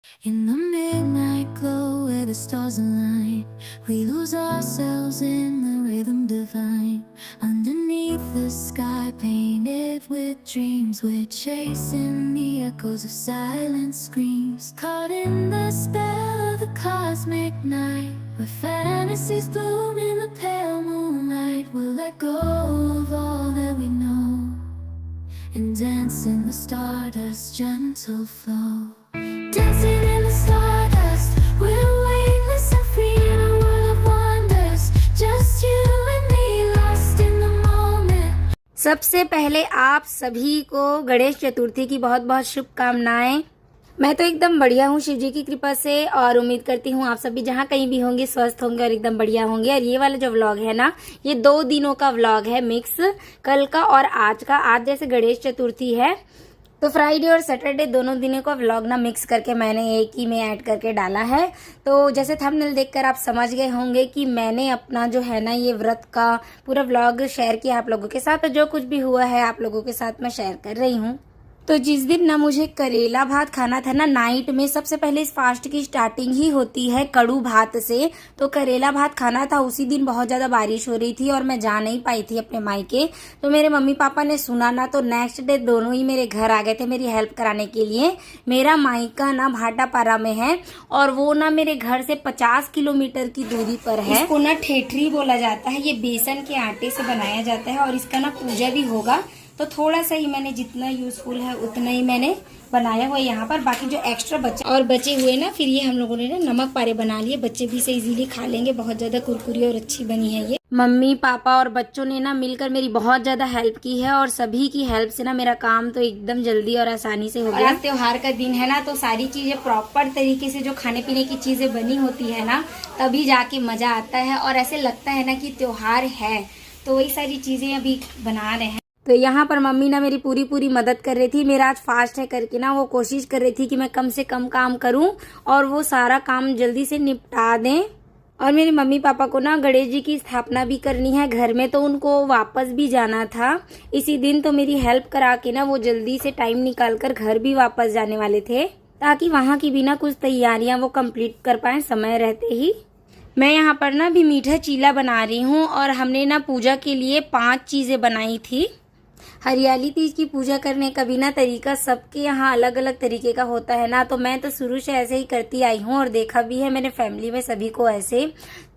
In the midnight glow where the stars align, we lose ourselves in the rhythm divine. Underneath the sky painted with dreams, we're chasing the echoes of silent screams. Caught in the spell of the cosmic night, where fantasies bloom in the pale moonlight. We'll let go of all that we know and dance in the stardust's gentle flow. Dancing in the stardust, we're weightless and free in a world of wonders. Just you and me, lost in the moment. सबसे पहले आप सभी को गणेश चतुर्थी की बहुत बहुत शुभकामनाएं। मैं तो एकदम बढ़िया हूँ शिव जी की कृपा से, और उम्मीद करती हूँ आप सभी जहाँ कहीं भी होंगे स्वस्थ होंगे और एकदम बढ़िया होंगे। और ये वाला जो व्लॉग है ना, ये 2 दिनों का व्लॉग है, मिक्स, कल का और आज का। आज जैसे गणेश चतुर्थी है तो फ्राइडे और सैटरडे दोनों दिनों का व्लॉग ना मिक्स करके मैंने एक ही में ऐड करके डाला है। तो जैसे थंबनेल देखकर आप समझ गए होंगे कि मैंने अपना जो है ना ये व्रत का पूरा व्लॉग शेयर किया आप लोगों के साथ। तो जो कुछ भी हुआ है आप लोगों के साथ मैं शेयर कर रही हूँ। तो जिस दिन ना मुझे करेला भात खाना था ना, नाइट में सबसे पहले इस फास्ट की स्टार्टिंग ही होती है कड़ू भात से, तो करेला भात खाना था। उसी दिन बहुत ज्यादा बारिश हो रही थी और मैं जा नहीं पाई थी अपने मायके। तो मेरे मम्मी पापा ने सुना ना, तो नेक्स्ट डे दोनों ही मेरे घर आ गए थे मेरी हेल्प कराने के लिए। मेरा मायका ना भाटापारा में है और वो ना मेरे घर से 50 किलोमीटर की दूरी पर है। इसको ना ठेठरी बोला जाता है। ये बेसन के आटे से बनाया जाता है और इसका ना पूजा भी होगा। तो थोड़ा सा ही मैंने जितना यूजफुल है उतना ही मैंने बनाया हुआ है यहाँ पर। बाकी जो एक्स्ट्रा बचे हुए ना, फिर ये हम लोगों ने ना नमक पारे बना लिए। बच्चे भी से इजीली खा लेंगे। बहुत ज्यादा कुरकुरी और अच्छी बनी है ये। मम्मी पापा और बच्चों ने ना मिलकर मेरी बहुत ज्यादा हेल्प की है और सभी की हेल्प से ना मेरा काम तो एकदम जल्दी और आसानी से हो गया। आज त्योहार का दिन है ना, तो सारी चीजें प्रॉपर तरीके से जो खाने पीने की चीजें बनी होती है ना, तभी जाके मजा आता है और ऐसे लगता है ना कि त्योहार है। तो वही सारी चीजें अभी बना रहे हैं। तो यहाँ पर मम्मी ना मेरी पूरी मदद कर रही थी। मेरा आज फास्ट है करके ना वो कोशिश कर रही थी कि मैं कम से कम काम करूं और वो सारा काम जल्दी से निपटा दें। और मेरे मम्मी पापा को ना गणेश जी की स्थापना भी करनी है घर में, तो उनको वापस भी जाना था इसी दिन। तो मेरी हेल्प करा के ना वो जल्दी से टाइम निकाल कर घर भी वापस जाने वाले थे, ताकि वहाँ की भी ना कुछ तैयारियां वो कंप्लीट कर पाए समय रहते ही। मैं यहाँ पर ना भी मीठा चीला बना रही हूँ और हमने ना पूजा के लिए 5 चीजें बनाई थी। हरियाली तीज की पूजा करने का भी ना तरीका सबके यहाँ अलग अलग तरीके का होता है ना। तो मैं तो शुरू से ऐसे ही करती आई हूँ और देखा भी है मेरे फैमिली में सभी को ऐसे।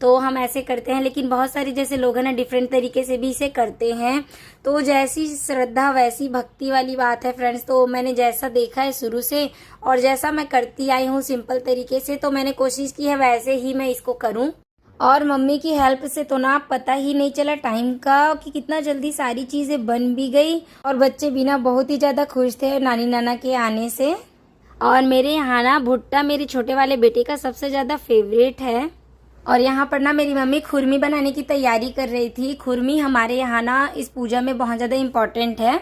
तो हम ऐसे करते हैं, लेकिन बहुत सारे जैसे लोग हैं ना डिफरेंट तरीके से भी इसे करते हैं। तो जैसी श्रद्धा वैसी भक्ति वाली बात है फ्रेंड्स। तो मैंने जैसा देखा है शुरू से और जैसा मैं करती आई हूँ सिंपल तरीके से, तो मैंने कोशिश की है वैसे ही मैं इसको करूँ। और मम्मी की हेल्प से तो ना पता ही नहीं चला टाइम का कि कितना जल्दी सारी चीजें बन भी गई। और बच्चे भी ना बहुत ही ज्यादा खुश थे नानी नाना के आने से। और मेरे यहाँ ना भुट्टा मेरे छोटे वाले बेटे का सबसे ज्यादा फेवरेट है। और यहाँ पर ना मेरी मम्मी खुरमी बनाने की तैयारी कर रही थी। खुरमी हमारे यहाँ ना इस पूजा में बहुत ज्यादा इम्पोर्टेंट है।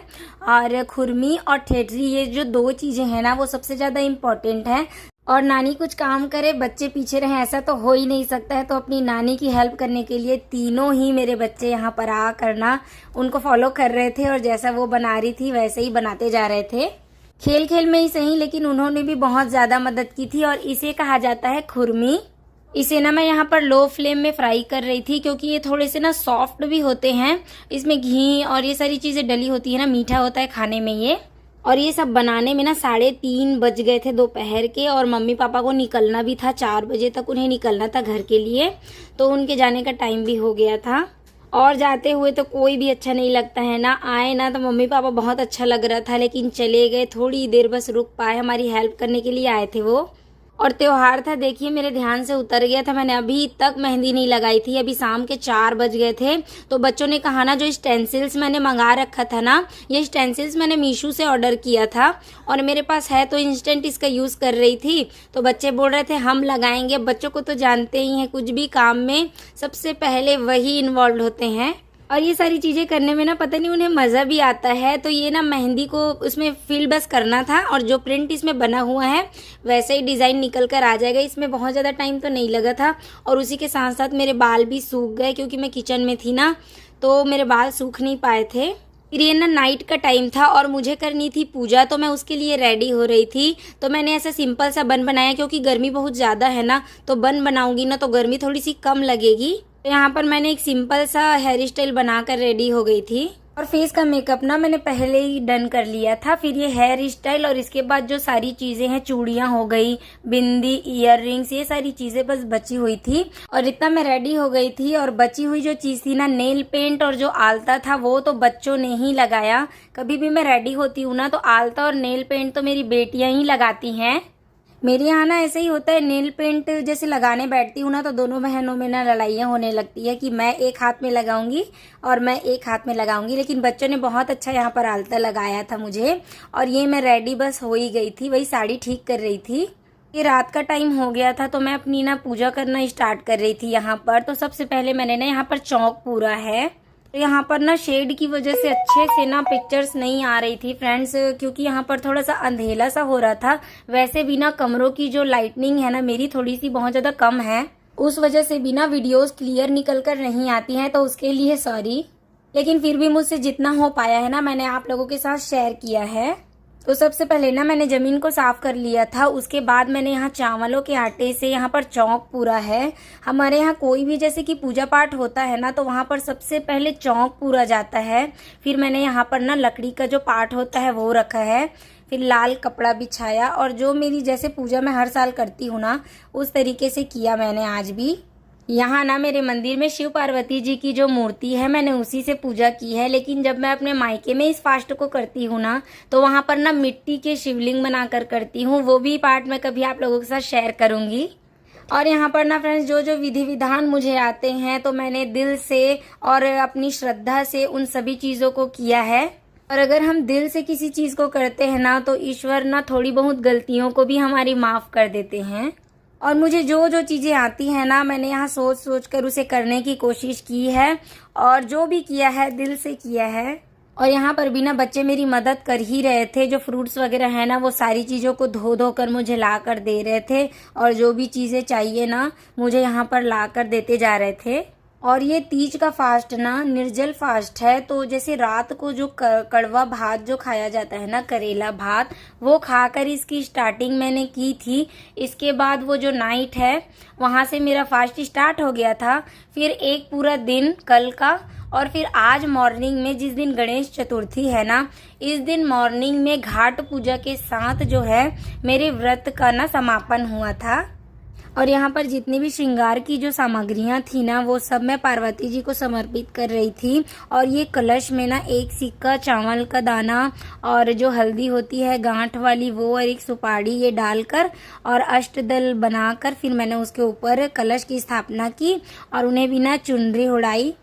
और खुरमी और ठेठरी, ये जो 2 चीजें हैं ना वो सबसे ज्यादा इम्पोर्टेंट है। और नानी कुछ काम करे बच्चे पीछे रहे, ऐसा तो हो ही नहीं सकता है। तो अपनी नानी की हेल्प करने के लिए तीनों ही मेरे बच्चे यहाँ पर आ करना उनको फॉलो कर रहे थे और जैसा वो बना रही थी वैसे ही बनाते जा रहे थे। खेल खेल में ही सही, लेकिन उन्होंने भी बहुत ज्यादा मदद की थी। और इसे कहा जाता है खुरमी। इसे ना मैं यहाँ पर लो फ्लेम में फ्राई कर रही थी, क्योंकि ये थोड़े से ना सॉफ्ट भी होते हैं। इसमें घी और ये सारी चीजें डली होती है ना, मीठा होता है खाने में ये। और ये सब बनाने में ना 3:30 बज गए थे दोपहर के। और मम्मी पापा को निकलना भी था, 4 बजे तक उन्हें निकलना था घर के लिए। तो उनके जाने का टाइम भी हो गया था। और जाते हुए तो कोई भी अच्छा नहीं लगता है ना। आए ना तो मम्मी पापा बहुत अच्छा लग रहा था, लेकिन चले गए। थोड़ी देर बस रुक पाए, हमारी हेल्प करने के लिए आए थे वो। और त्योहार था, देखिए मेरे ध्यान से उतर गया था, मैंने अभी तक मेहंदी नहीं लगाई थी। अभी शाम के 4 बज गए थे। तो बच्चों ने कहा ना जो स्टेंसिल्स मैंने मंगा रखा था ना, ये स्टेंसिल्स मैंने मीशो से ऑर्डर किया था और मेरे पास है, तो इंस्टेंट इसका यूज कर रही थी। तो बच्चे बोल रहे थे हम लगाएंगे। बच्चों को तो जानते ही हैं, कुछ भी काम में सबसे पहले वही इन्वॉल्व होते हैं। और ये सारी चीजें करने में ना पता नहीं उन्हें मजा भी आता है। तो ये ना मेहंदी को उसमें फिल बस करना था और जो प्रिंट इसमें बना हुआ है वैसे ही डिजाइन निकल कर आ जाएगा। इसमें बहुत ज्यादा टाइम तो नहीं लगा था। और उसी के साथ साथ मेरे बाल भी सूख गए, क्योंकि मैं किचन में थी ना, तो मेरे बाल सूख नहीं पाए थे। फिर ये ना नाइट का टाइम था और मुझे करनी थी पूजा, तो मैं उसके लिए रेडी हो रही थी। तो मैंने ऐसा सिंपल सा बन बनाया, क्योंकि गर्मी बहुत ज़्यादा है ना, तो बन बनाऊंगी ना तो गर्मी थोड़ी सी कम लगेगी। तो यहाँ पर मैंने एक सिंपल सा हेयर स्टाइल बनाकर रेडी हो गई थी। और फेस का मेकअप ना मैंने पहले ही डन कर लिया था। फिर ये हेयर स्टाइल और इसके बाद जो सारी चीजें हैं, चूड़ियां हो गई, बिंदी, ईयर रिंग्स, ये सारी चीजें बस बची हुई थी। और इतना मैं रेडी हो गई थी। और बची हुई जो चीज थी ना, नेल पेंट और जो आलता था, वो तो बच्चों ने ही लगाया। कभी भी मैं रेडी होती हूँ ना तो आलता और नेल पेंट तो मेरी बेटियां ही लगाती हैं। मेरे यहाँ ना ऐसा ही होता है, नेल पेंट जैसे लगाने बैठती हूँ ना तो दोनों बहनों में ना लड़ाइयाँ होने लगती है कि मैं एक हाथ में लगाऊंगी और मैं एक हाथ में लगाऊंगी। लेकिन बच्चों ने बहुत अच्छा यहाँ पर आलता लगाया था मुझे। और ये मैं रेडी बस हो ही गई थी, वही साड़ी ठीक कर रही थी। ये रात का टाइम हो गया था तो मैं अपनी ना पूजा करना स्टार्ट कर रही थी यहाँ पर। तो सबसे पहले मैंने ना यहाँ पर चौक पूरा है। तो यहाँ पर ना शेड की वजह से अच्छे से ना पिक्चर्स नहीं आ रही थी फ्रेंड्स, क्योंकि यहाँ पर थोड़ा सा अंधेला सा हो रहा था। वैसे भी ना कमरों की जो लाइटनिंग है ना मेरी थोड़ी सी बहुत ज्यादा कम है, उस वजह से भी ना वीडियोस क्लियर निकल कर नहीं आती हैं, तो उसके लिए सॉरी। लेकिन फिर भी मुझसे जितना हो पाया है ना मैंने आप लोगों के साथ शेयर किया है। तो सबसे पहले ना मैंने जमीन को साफ कर लिया था। उसके बाद मैंने यहाँ चावलों के आटे से यहाँ पर चौक पूरा है। हमारे यहाँ कोई भी जैसे कि पूजा पाठ होता है ना तो वहाँ पर सबसे पहले चौक पूरा जाता है। फिर मैंने यहाँ पर ना लकड़ी का जो पार्ट होता है वो रखा है। फिर लाल कपड़ा बिछाया और जो मेरी जैसे पूजा मैं हर साल करती हूँ ना उस तरीके से किया मैंने आज भी। यहाँ ना मेरे मंदिर में शिव पार्वती जी की जो मूर्ति है मैंने उसी से पूजा की है। लेकिन जब मैं अपने मायके में इस फास्ट को करती हूँ ना तो वहाँ पर ना मिट्टी के शिवलिंग बनाकर करती हूँ। वो भी पार्ट मैं कभी आप लोगों के साथ शेयर करूँगी। और यहाँ पर ना फ्रेंड्स जो जो विधि विधान मुझे आते हैं तो मैंने दिल से और अपनी श्रद्धा से उन सभी चीज़ों को किया है। और अगर हम दिल से किसी चीज़ को करते हैं ना तो ईश्वर ना थोड़ी बहुत गलतियों को भी हमारी माफ़ कर देते हैं। और मुझे जो जो चीज़ें आती हैं ना मैंने यहाँ सोच सोच कर उसे करने की कोशिश की है। और जो भी किया है दिल से किया है। और यहाँ पर भी ना बच्चे मेरी मदद कर ही रहे थे। जो फ्रूट्स वगैरह है ना वो सारी चीज़ों को धो धो कर मुझे ला कर दे रहे थे। और जो भी चीज़ें चाहिए ना मुझे यहाँ पर ला कर देते जा रहे थे। और ये तीज का फास्ट ना निर्जल फास्ट है। तो जैसे रात को जो कड़वा भात जो खाया जाता है ना, करेला भात, वो खाकर इसकी स्टार्टिंग मैंने की थी। इसके बाद वो जो नाइट है वहाँ से मेरा फास्ट स्टार्ट हो गया था। फिर एक पूरा दिन कल का और फिर आज मॉर्निंग में जिस दिन गणेश चतुर्थी है ना, इस दिन मॉर्निंग में घाट पूजा के साथ जो है मेरे व्रत का ना समापन हुआ था। और यहाँ पर जितनी भी श्रृंगार की जो सामग्रियाँ थी ना वो सब मैं पार्वती जी को समर्पित कर रही थी। और ये कलश में ना एक सिक्का, चावल का दाना और जो हल्दी होती है गांठ वाली वो और एक सुपारी ये डालकर और अष्टदल बनाकर फिर मैंने उसके ऊपर कलश की स्थापना की और उन्हें भी ना चुनरी उड़ाई।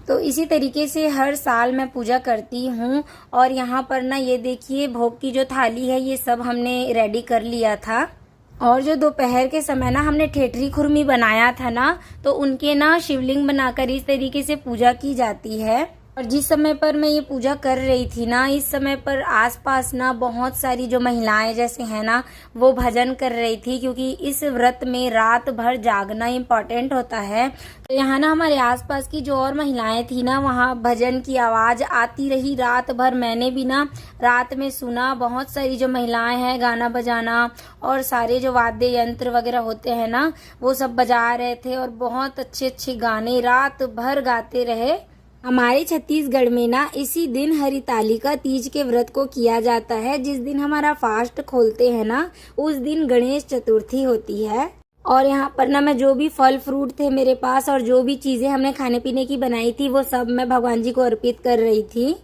तो इसी तरीके से हर साल मैं पूजा करती हूँ। और यहाँ पर ना ये देखिए भोग की जो थाली है ये सब हमने रेडी कर लिया था। और जो दोपहर के समय ना हमने ठेठरी खुरमी बनाया था ना तो उनके ना शिवलिंग बनाकर इस तरीके से पूजा की जाती है। और जिस समय पर मैं ये पूजा कर रही थी ना इस समय पर आसपास ना बहुत सारी जो महिलाएं जैसे हैं ना वो भजन कर रही थी, क्योंकि इस व्रत में रात भर जागना इम्पोर्टेंट होता है। तो यहाँ ना हमारे आसपास की जो और महिलाएं थी ना वहाँ भजन की आवाज़ आती रही रात भर। मैंने भी ना रात में सुना, बहुत सारी जो महिलाएं हैं गाना बजाना और सारे जो वाद्य यंत्र वगैरह होते हैं ना वो सब बजा रहे थे और बहुत अच्छे अच्छे गाने रात भर गाते रहे। हमारे छत्तीसगढ़ में ना इसी दिन हरितालिका तीज के व्रत को किया जाता है। जिस दिन हमारा फास्ट खोलते हैं ना उस दिन गणेश चतुर्थी होती है। और यहाँ पर ना मैं जो भी फल फ्रूट थे मेरे पास और जो भी चीज़ें हमने खाने पीने की बनाई थी वो सब मैं भगवान जी को अर्पित कर रही थी।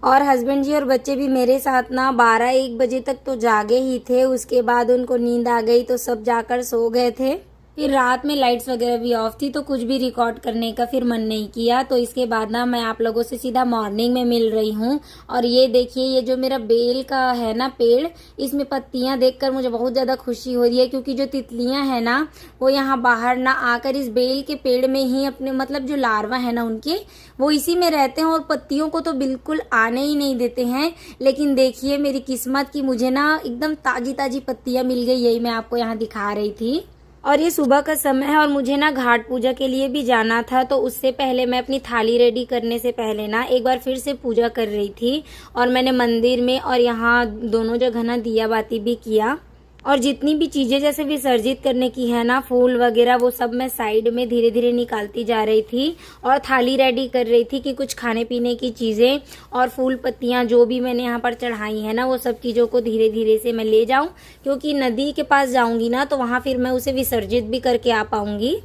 और हस्बैंड जी और बच्चे भी मेरे साथ ना 12-1 बजे तक तो जागे ही थे। उसके बाद उनको नींद आ गई तो सब जाकर सो गए थे। फिर रात में लाइट्स वगैरह भी ऑफ थी तो कुछ भी रिकॉर्ड करने का फिर मन नहीं किया। तो इसके बाद ना मैं आप लोगों से सीधा मॉर्निंग में मिल रही हूँ। और ये देखिए ये जो मेरा बेल का है ना पेड़, इसमें पत्तियाँ देखकर मुझे बहुत ज़्यादा खुशी हो रही है, क्योंकि जो तितलियाँ हैं ना वो यहाँ बाहर ना आकर इस बेल के पेड़ में ही अपने मतलब जो लार्वा है ना उनके वो इसी में रहते हैं और पत्तियों को तो बिल्कुल आने ही नहीं देते हैं। लेकिन देखिए मेरी किस्मत की मुझे ना एकदम ताज़ी ताज़ी पत्तियाँ मिल गई, यही मैं आपको यहाँ दिखा रही थी। और ये सुबह का समय है और मुझे ना घाट पूजा के लिए भी जाना था, तो उससे पहले मैं अपनी थाली रेडी करने से पहले ना एक बार फिर से पूजा कर रही थी। और मैंने मंदिर में और यहाँ दोनों जगह ना दिया बाती भी किया। और जितनी भी चीज़ें जैसे विसर्जित करने की है ना, फूल वगैरह, वो सब मैं साइड में धीरे धीरे निकालती जा रही थी और थाली रेडी कर रही थी कि कुछ खाने पीने की चीज़ें और फूल पत्तियां जो भी मैंने यहाँ पर चढ़ाई है ना, वो सब चीज़ों को धीरे धीरे से मैं ले जाऊं, क्योंकि नदी के पास जाऊंगी ना तो वहाँ फिर मैं उसे विसर्जित भी करके आ पाऊंगी।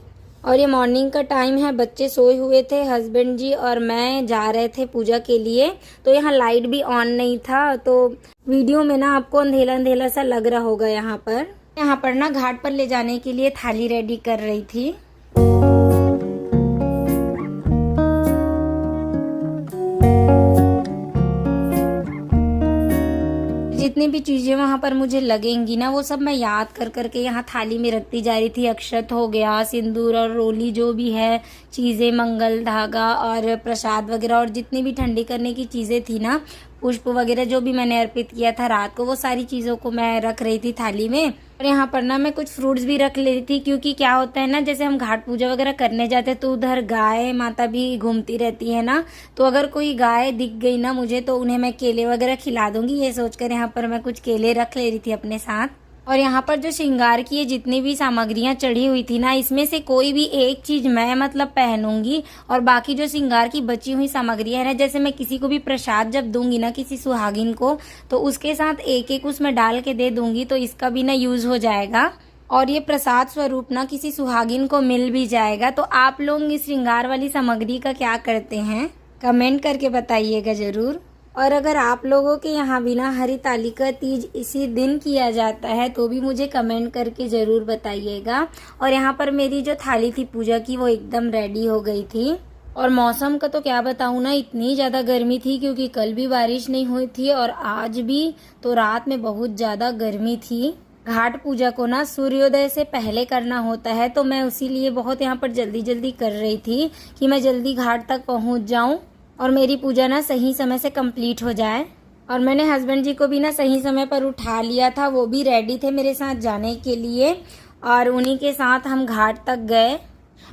और ये मॉर्निंग का टाइम है, बच्चे सोए हुए थे, हस्बैंड जी और मैं जा रहे थे पूजा के लिए। तो यहाँ लाइट भी ऑन नहीं था, तो वीडियो में ना आपको अंधेला अंधेला सा लग रहा होगा। यहाँ पर ना घाट पर ले जाने के लिए थाली रेडी कर रही थी। जितनी भी चीज़ें वहाँ पर मुझे लगेंगी ना, वो सब मैं याद कर करके यहाँ थाली में रखती जा रही थी। अक्षत हो गया, सिंदूर और रोली, जो भी है चीज़ें, मंगल धागा और प्रसाद वगैरह, और जितनी भी ठंडी करने की चीज़ें थी ना, पुष्प वगैरह जो भी मैंने अर्पित किया था रात को, वो सारी चीज़ों को मैं रख रही थी थाली में। और यहाँ पर ना मैं कुछ फ्रूट्स भी रख ले रही थी, क्योंकि क्या होता है ना, जैसे हम घाट पूजा वगैरह करने जाते हैं तो उधर गाय माता भी घूमती रहती है ना, तो अगर कोई गाय दिख गई ना मुझे तो उन्हें मैं केले वगैरह खिला दूंगी, ये सोचकर यहाँ पर मैं कुछ केले रख ले रही थी अपने साथ। और यहाँ पर जो श्रृंगार की ये जितनी भी सामग्रियाँ चढ़ी हुई थी ना, इसमें से कोई भी एक चीज मैं मतलब पहनूंगी, और बाकी जो श्रृंगार की बची हुई सामग्रियाँ है ना, जैसे मैं किसी को भी प्रसाद जब दूंगी ना, किसी सुहागिन को, तो उसके साथ एक एक उसमें डाल के दे दूंगी, तो इसका भी ना यूज हो जाएगा और ये प्रसाद स्वरूप ना किसी सुहागिन को मिल भी जाएगा। तो आप लोग इस श्रृंगार वाली सामग्री का क्या करते हैं, कमेंट करके बताइएगा जरूर। और अगर आप लोगों के यहाँ भी ना हरितालिका तीज इसी दिन किया जाता है तो भी मुझे कमेंट करके ज़रूर बताइएगा। और यहाँ पर मेरी जो थाली थी पूजा की, वो एकदम रेडी हो गई थी। और मौसम का तो क्या बताऊँ ना, इतनी ज़्यादा गर्मी थी, क्योंकि कल भी बारिश नहीं हुई थी और आज भी तो रात में बहुत ज़्यादा गर्मी थी। घाट पूजा को ना सूर्योदय से पहले करना होता है, तो मैं उसी लिए बहुत यहाँ पर जल्दी जल्दी कर रही थी कि मैं जल्दी घाट तक पहुँच जाऊँ और मेरी पूजा ना सही समय से कंप्लीट हो जाए। और मैंने हस्बैंड जी को भी ना सही समय पर उठा लिया था, वो भी रेडी थे मेरे साथ जाने के लिए, और उन्हीं के साथ हम घाट तक गए।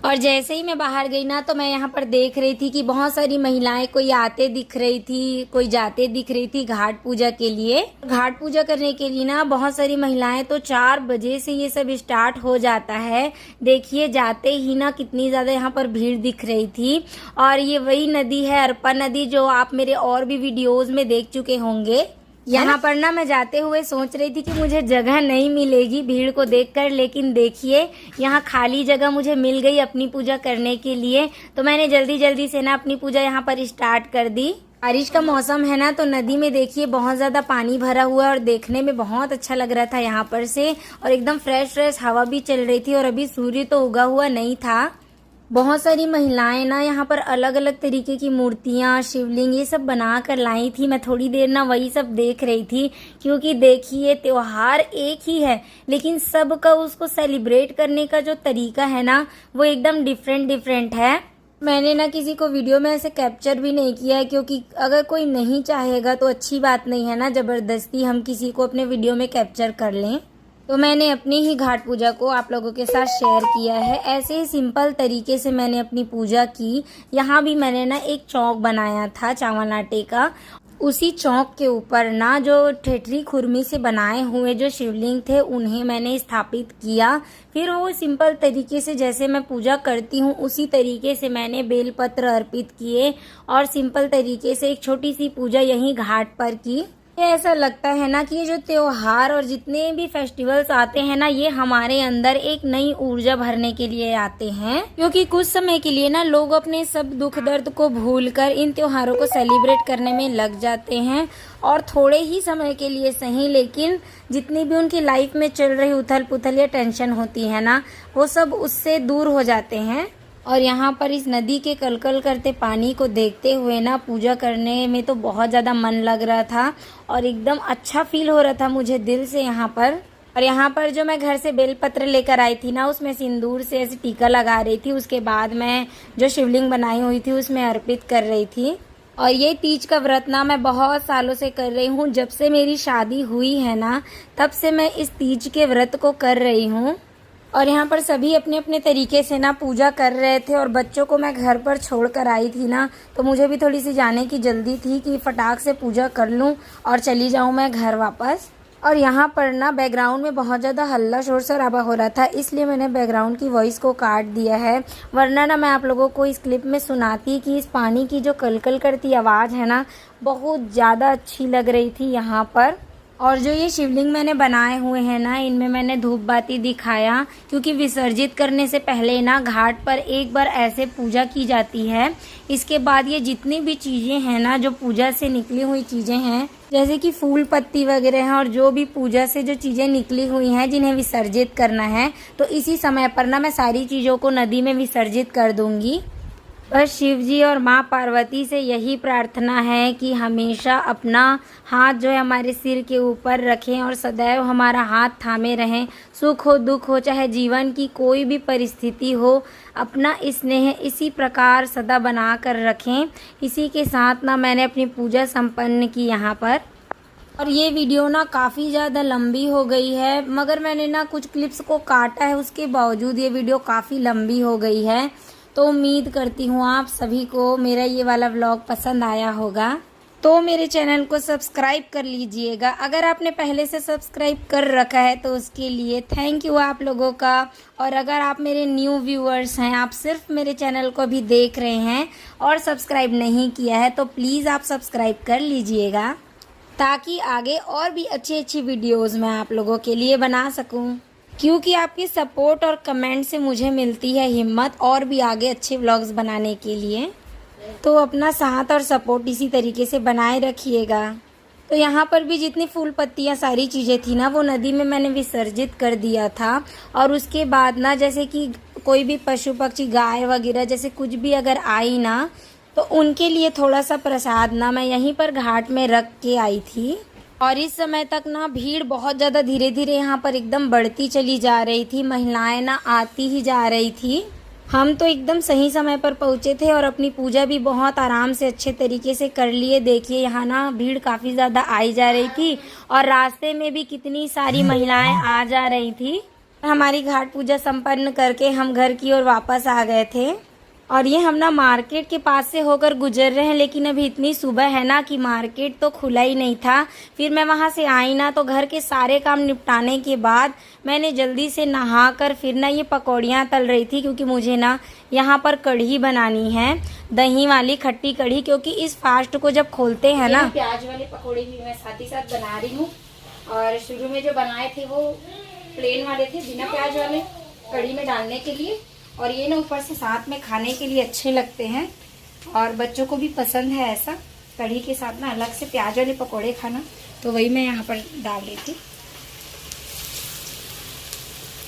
और जैसे ही मैं बाहर गई ना, तो मैं यहाँ पर देख रही थी कि बहुत सारी महिलाएं, कोई आते दिख रही थी, कोई जाते दिख रही थी घाट पूजा के लिए। घाट पूजा करने के लिए ना बहुत सारी महिलाएं, तो 4 बजे से ये सब स्टार्ट हो जाता है। देखिए जाते ही ना कितनी ज्यादा यहाँ पर भीड़ दिख रही थी। और ये वही नदी है, अरपा नदी, जो आप मेरे और भी वीडियोज में देख चुके होंगे। यहाँ पर ना मैं जाते हुए सोच रही थी कि मुझे जगह नहीं मिलेगी भीड़ को देखकर, लेकिन देखिए यहाँ खाली जगह मुझे मिल गई अपनी पूजा करने के लिए। तो मैंने जल्दी जल्दी से ना अपनी पूजा यहाँ पर स्टार्ट कर दी। बारिश का मौसम है ना, तो नदी में देखिए बहुत ज्यादा पानी भरा हुआ है और देखने में बहुत अच्छा लग रहा था यहाँ पर से। और एकदम फ्रेश फ्रेश हवा भी चल रही थी और अभी सूर्य तो उगा हुआ नहीं था। बहुत सारी महिलाएं ना यहाँ पर अलग अलग तरीके की मूर्तियाँ, शिवलिंग, ये सब बना कर लाई थी। मैं थोड़ी देर ना वही सब देख रही थी, क्योंकि देखिए त्योहार एक ही है, लेकिन सबका उसको सेलिब्रेट करने का जो तरीका है ना, वो एकदम डिफरेंट है। मैंने ना किसी को वीडियो में ऐसे कैप्चर भी नहीं किया है, क्योंकि अगर कोई नहीं चाहेगा तो अच्छी बात नहीं है ना, जबरदस्ती हम किसी को अपने वीडियो में कैप्चर कर लें। तो मैंने अपनी ही घाट पूजा को आप लोगों के साथ शेयर किया है। ऐसे ही सिंपल तरीके से मैंने अपनी पूजा की। यहाँ भी मैंने ना एक चौक बनाया था चावल आटे का। उसी चौक के ऊपर ना जो ठेठरी खुरमी से बनाए हुए जो शिवलिंग थे, उन्हें मैंने स्थापित किया। फिर वो सिंपल तरीके से जैसे मैं पूजा करती हूँ उसी तरीके से मैंने बेलपत्र अर्पित किए और सिंपल तरीके से एक छोटी सी पूजा यहीं घाट पर की। ऐसा लगता है ना कि ये जो त्योहार और जितने भी फेस्टिवल्स आते हैं ना, ये हमारे अंदर एक नई ऊर्जा भरने के लिए आते हैं, क्योंकि कुछ समय के लिए ना लोग अपने सब दुख दर्द को भूलकर इन त्योहारों को सेलिब्रेट करने में लग जाते हैं। और थोड़े ही समय के लिए सही, लेकिन जितनी भी उनकी लाइफ में चल रही उथल पुथल या टेंशन होती है ना, वो सब उससे दूर हो जाते हैं। और यहाँ पर इस नदी के कलकल करते पानी को देखते हुए ना पूजा करने में तो बहुत ज़्यादा मन लग रहा था और एकदम अच्छा फील हो रहा था मुझे दिल से यहाँ पर। और यहाँ पर जो मैं घर से बेलपत्र लेकर आई थी ना, उसमें सिंदूर से ऐसे टीका लगा रही थी। उसके बाद मैं जो शिवलिंग बनाई हुई थी उसमें अर्पित कर रही थी। और ये तीज का व्रत ना मैं बहुत सालों से कर रही हूँ। जब से मेरी शादी हुई है ना, तब से मैं इस तीज के व्रत को कर रही हूँ। और यहाँ पर सभी अपने अपने तरीके से ना पूजा कर रहे थे और बच्चों को मैं घर पर छोड़ कर आई थी ना, तो मुझे भी थोड़ी सी जाने की जल्दी थी कि फटाक से पूजा कर लूँ और चली जाऊँ मैं घर वापस। और यहाँ पर ना बैकग्राउंड में बहुत ज़्यादा हल्ला शोर शराबा हो रहा था, इसलिए मैंने बैकग्राउंड की वॉइस को काट दिया है, वरना ना मैं आप लोगों को इस क्लिप में सुनाती कि इस पानी की जो कलकल करती आवाज़ है ना, बहुत ज़्यादा अच्छी लग रही थी यहाँ पर। और जो ये शिवलिंग मैंने बनाए हुए हैं ना, इनमें मैंने धूप बाती दिखाया, क्योंकि विसर्जित करने से पहले ना घाट पर एक बार ऐसे पूजा की जाती है। इसके बाद ये जितनी भी चीज़ें हैं ना, जो पूजा से निकली हुई चीज़ें हैं, जैसे कि फूल पत्ती वगैरह हैं और जो भी पूजा से जो चीज़ें निकली हुई हैं जिन्हें विसर्जित करना है, तो इसी समय पर ना मैं सारी चीज़ों को नदी में विसर्जित कर दूँगी। बस शिव जी और माँ पार्वती से यही प्रार्थना है कि हमेशा अपना हाथ जो है हमारे सिर के ऊपर रखें और सदैव हमारा हाथ थामे रहें। सुख हो दुख हो, चाहे जीवन की कोई भी परिस्थिति हो, अपना स्नेह इसी प्रकार सदा बना कर रखें। इसी के साथ ना मैंने अपनी पूजा संपन्न की यहाँ पर। और ये वीडियो ना काफ़ी ज़्यादा लंबी हो गई है, मगर मैंने ना कुछ क्लिप्स को काटा है, उसके बावजूद ये वीडियो काफ़ी लंबी हो गई है। तो उम्मीद करती हूँ आप सभी को मेरा ये वाला व्लॉग पसंद आया होगा। तो मेरे चैनल को सब्सक्राइब कर लीजिएगा। अगर आपने पहले से सब्सक्राइब कर रखा है तो उसके लिए थैंक यू आप लोगों का। और अगर आप मेरे न्यू व्यूअर्स हैं, आप सिर्फ मेरे चैनल को भी देख रहे हैं और सब्सक्राइब नहीं किया है, तो प्लीज़ आप सब्सक्राइब कर लीजिएगा, ताकि आगे और भी अच्छी अच्छी वीडियोज़ मैं आप लोगों के लिए बना सकूँ। क्योंकि आपकी सपोर्ट और कमेंट से मुझे मिलती है हिम्मत और भी आगे अच्छे व्लॉग्स बनाने के लिए। तो अपना साथ और सपोर्ट इसी तरीके से बनाए रखिएगा। तो यहाँ पर भी जितनी फूल पत्तियाँ सारी चीज़ें थी ना, वो नदी में मैंने विसर्जित कर दिया था। और उसके बाद ना, जैसे कि कोई भी पशु पक्षी गाय वगैरह जैसे कुछ भी अगर आई ना, तो उनके लिए थोड़ा सा प्रसाद ना मैं यहीं पर घाट में रख के आई थी। और इस समय तक ना भीड़ बहुत ज़्यादा धीरे धीरे यहाँ पर एकदम बढ़ती चली जा रही थी, महिलाएं ना आती ही जा रही थी। हम तो एकदम सही समय पर पहुँचे थे और अपनी पूजा भी बहुत आराम से अच्छे तरीके से कर लिए। देखिए यहाँ ना भीड़ काफ़ी ज़्यादा आई जा रही थी और रास्ते में भी कितनी सारी महिलाएं आ जा रही थी। हमारी घाट पूजा संपन्न करके हम घर की ओर वापस आ गए थे। और ये हम ना मार्केट के पास से होकर गुजर रहे हैं, लेकिन अभी इतनी सुबह है ना कि मार्केट तो खुला ही नहीं था। फिर मैं वहाँ से आई ना, तो घर के सारे काम निपटाने के बाद मैंने जल्दी से नहाकर फिर ना ये पकौड़ियाँ तल रही थी, क्योंकि मुझे ना यहाँ पर कढ़ी बनानी है, दही वाली खट्टी कढ़ी। क्योंकि इस फास्ट को जब खोलते हैं ना, प्याज वाले पकौड़े भी मैं साथ ही साथ बना रही हूँ। और शुरू में जो बनाए थे वो प्लेन वाले थे, बिना प्याज वाले, कढ़ी में डालने के लिए। और ये ना ऊपर से साथ में खाने के लिए अच्छे लगते हैं और बच्चों को भी पसंद है ऐसा कढ़ी के साथ ना अलग से प्याज वाले पकोड़े खाना। तो वही मैं यहाँ पर डाल रही थी।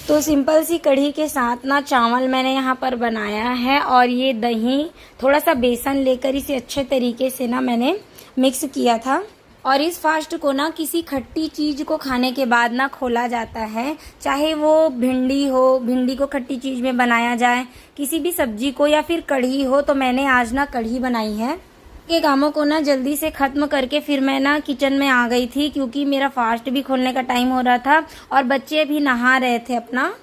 तो सिंपल सी कढ़ी के साथ ना चावल मैंने यहाँ पर बनाया है और ये दही, थोड़ा सा बेसन लेकर इसे अच्छे तरीके से ना मैंने मिक्स किया था। और इस फास्ट को ना किसी खट्टी चीज़ को खाने के बाद ना खोला जाता है, चाहे वो भिंडी हो, भिंडी को खट्टी चीज़ में बनाया जाए, किसी भी सब्जी को, या फिर कढ़ी हो। तो मैंने आज ना कढ़ी बनाई है। के कामों को ना जल्दी से ख़त्म करके फिर मैं ना किचन में आ गई थी, क्योंकि मेरा फास्ट भी खोलने का टाइम हो रहा था और बच्चे भी नहा रहे थे अपना।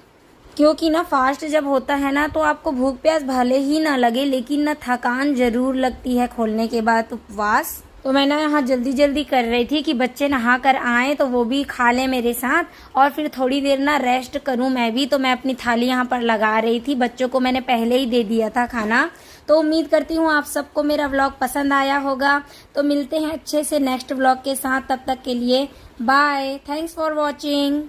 क्योंकि ना फास्ट जब होता है ना, तो आपको भूख प्यास भले ही ना लगे, लेकिन ना थकान ज़रूर लगती है खोलने के बाद उपवास। तो मैं ना यहाँ जल्दी जल्दी कर रही थी कि बच्चे नहा कर आएँ तो वो भी खा लें मेरे साथ, और फिर थोड़ी देर ना रेस्ट करूँ मैं भी। तो मैं अपनी थाली यहाँ पर लगा रही थी, बच्चों को मैंने पहले ही दे दिया था खाना। तो उम्मीद करती हूँ आप सबको मेरा व्लॉग पसंद आया होगा। तो मिलते हैं अच्छे से नेक्स्ट व्लॉग के साथ, तब तक के लिए बाय, थैंक्स फॉर वॉचिंग।